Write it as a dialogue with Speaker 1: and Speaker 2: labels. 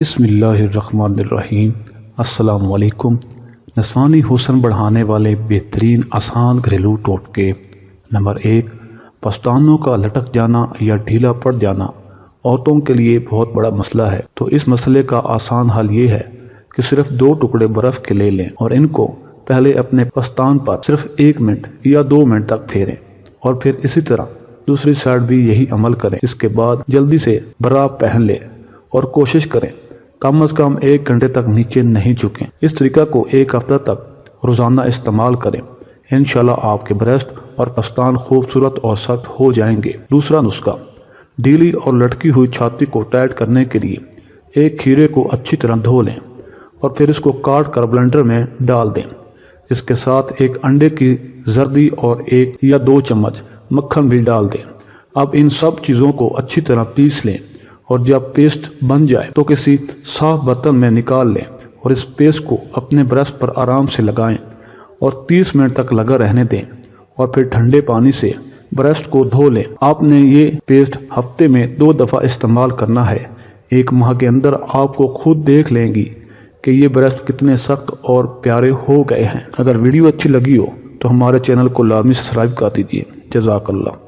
Speaker 1: بسم اللہ الرحمن الرحیم۔ السلام علیکم۔ نسوانی حسن بڑھانے والے بہترین آسان گھریلو ٹوٹکے۔ نمبر 1، پستانوں کا لٹک جانا یا ڈھیلا پڑ جانا عورتوں کے لیے بہت بڑا مسئلہ ہے، تو اس مسئلے کا آسان حل یہ ہے کہ صرف 2 ٹکڑے برف کے لے لیں اور ان کو پہلے اپنے پستان پر صرف 1 منٹ یا 2 منٹ تک پھیریں، اور پھر اسی طرح دوسری سائڈ بھی یہی عمل کریں۔ اس کے بعد جلدی سے برا پہن لیں اور کوشش کریں کم از کم 1 گھنٹے تک نیچے نہیں جھکیں۔ اس طریقہ کو 1 ہفتہ تک روزانہ استعمال کریں، انشاءاللہ آپ کے بریسٹ اور پستان خوبصورت اور سخت ہو جائیں گے۔ دوسرا نسخہ، ڈھیلی اور لٹکی ہوئی چھاتی کو ٹائٹ کرنے کے لیے 1 کھیرے کو اچھی طرح دھو لیں اور پھر اس کو کاٹ کر بلینڈر میں ڈال دیں۔ اس کے ساتھ 1 انڈے کی زردی اور 1 یا 2 چمچ مکھن بھی ڈال دیں۔ اب ان سب چیزوں کو اچھی طرح پیس لیں اور جب پیسٹ بن جائے تو کسی صاف برتن میں نکال لیں اور اس پیسٹ کو اپنے بریسٹ پر آرام سے لگائیں اور 30 منٹ تک لگا رہنے دیں، اور پھر ٹھنڈے پانی سے بریسٹ کو دھو لیں۔ آپ نے یہ پیسٹ ہفتے میں 2 دفعہ استعمال کرنا ہے۔ 1 ماہ کے اندر آپ کو خود دیکھ لیں گی کہ یہ بریسٹ کتنے سخت اور پیارے ہو گئے ہیں۔ اگر ویڈیو اچھی لگی ہو تو ہمارے چینل کو لازمی سبسکرائب کر دیجیے۔ جزاک اللہ۔